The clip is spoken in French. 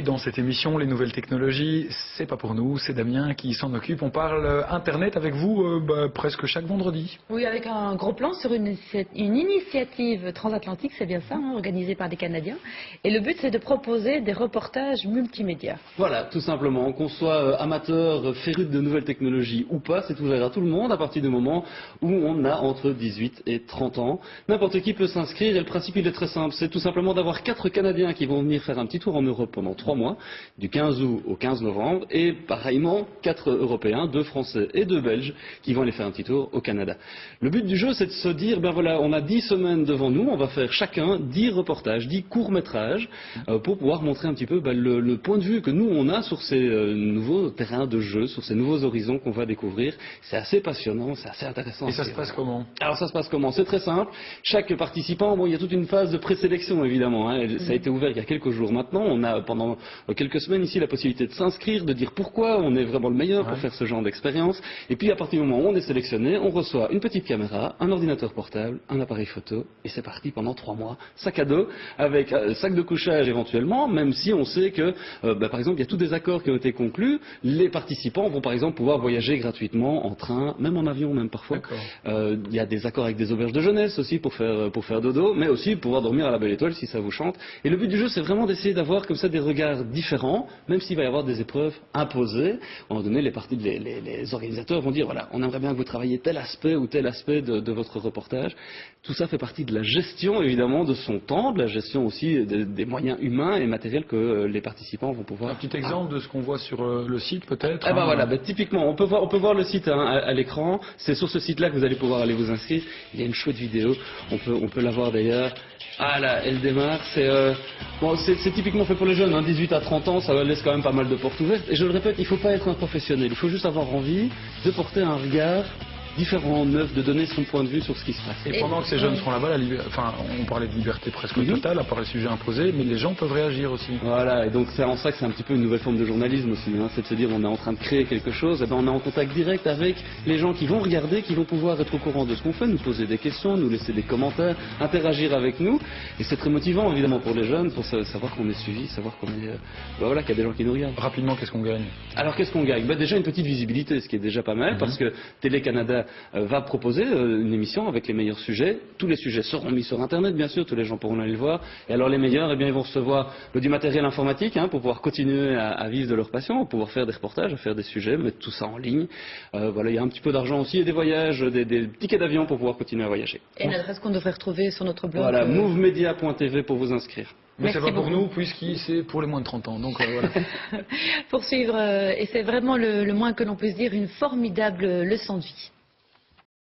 Et dans cette émission, les nouvelles technologies, c'est pas pour nous, c'est Damien qui s'en occupe. On parle Internet avec vous presque chaque vendredi. Oui, avec un gros plan sur une initiative transatlantique, c'est bien ça, organisée par des Canadiens. Et le but, c'est de proposer des reportages multimédia. Voilà, tout simplement. Qu'on soit amateur, féru de nouvelles technologies ou pas, c'est ouvert à tout le monde à partir du moment où on a entre 18 et 30 ans. N'importe qui peut s'inscrire et le principe il est très simple. C'est tout simplement d'avoir 4 Canadiens qui vont venir faire un petit tour en Europe pendant 3 mois, du 15 août au 15 novembre, et pareillement 4 Européens, 2 Français et 2 Belges qui vont aller faire un petit tour au Canada. Le but du jeu, c'est de se dire, ben voilà, on a 10 semaines devant nous, on va faire chacun 10 reportages, 10 courts-métrages, pour pouvoir montrer un petit peu le point de vue que nous on a sur ces nouveaux terrains de jeu, sur ces nouveaux horizons qu'on va découvrir. C'est assez passionnant, c'est assez intéressant. Et ça se passe comment? Alors ça se passe comment? C'est très simple. Chaque participant, bon, il y a toute une phase de présélection évidemment. Ça a été ouvert il y a quelques jours maintenant. On a pendant quelques semaines ici la possibilité de s'inscrire, de dire pourquoi on est vraiment le meilleur pour faire ce genre d'expérience. Et puis à partir du moment où on est sélectionné, on reçoit une petite caméra, un ordinateur portable, un appareil photo, et c'est parti pendant 3 mois. Sac à dos, avec sac de couchage éventuellement, même si on sait que, par exemple, il y a tous des accords qui ont été conclus. Les participants vont par exemple pouvoir voyager gratuitement en train, même en avion, même parfois. Il y a des accords avec des auberges de jeunesse aussi pour faire dodo, mais aussi pouvoir dormir à la belle étoile si ça vous chante. Et le but du jeu, c'est vraiment d'essayer d'avoir comme ça des regards différents, même s'il va y avoir des épreuves imposées. À un moment donné, les organisateurs vont dire, voilà, on aimerait bien que vous travailliez tel aspect ou tel aspect de votre reportage. Tout ça fait partie de la gestion, évidemment, de son temps, de la gestion aussi des moyens humains et matériels que les participants vont pouvoir... Un petit exemple de ce qu'on voit sur le site, peut-être? Eh ben voilà, typiquement, on peut voir le site à l'écran. C'est sur ce site-là que vous allez pouvoir aller vous inscrire. Il y a une chouette vidéo, on peut la voir d'ailleurs. Ah là, elle démarre. C'est typiquement fait pour les jeunes, 18 à 30 ans, ça laisse quand même pas mal de portes ouvertes. Et je le répète, il ne faut pas être un professionnel, il faut juste avoir envie de porter un regard différent, neuf, de donner son point de vue sur ce qui se passe. Et pendant que ces jeunes seront là-bas, on parlait de liberté presque totale, à part les sujets imposés, mais les gens peuvent réagir aussi. Voilà, et donc c'est en ça que c'est un petit peu une nouvelle forme de journalisme aussi, c'est de se dire on est en train de créer quelque chose, et ben on est en contact direct avec les gens qui vont regarder, qui vont pouvoir être au courant de ce qu'on fait, nous poser des questions, nous laisser des commentaires, interagir avec nous, et c'est très motivant évidemment pour les jeunes, pour savoir qu'on est suivi, savoir qu'on est, voilà, qu'il y a des gens qui nous regardent. Rapidement, qu'est-ce qu'on gagne? Alors qu'est-ce qu'on gagne? Déjà une petite visibilité, ce qui est déjà pas mal, parce que Télé-Canada va proposer une émission avec les meilleurs sujets. Tous les sujets seront mis sur Internet, bien sûr, tous les gens pourront aller le voir. Et alors les meilleurs, eh bien, ils vont recevoir du matériel informatique pour pouvoir continuer à vivre de leur passion, pour pouvoir faire des reportages, à faire des sujets, mettre tout ça en ligne. Voilà, il y a un petit peu d'argent aussi et des voyages, des tickets d'avion pour pouvoir continuer à voyager. Et une adresse qu'on devrait retrouver sur notre blog. Voilà, movemedia.tv pour vous inscrire. Mais c'est pas pour nous, puisque c'est pour les moins de 30 ans. Donc voilà. Pour suivre, et c'est vraiment le moins que l'on puisse dire, une formidable leçon de vie.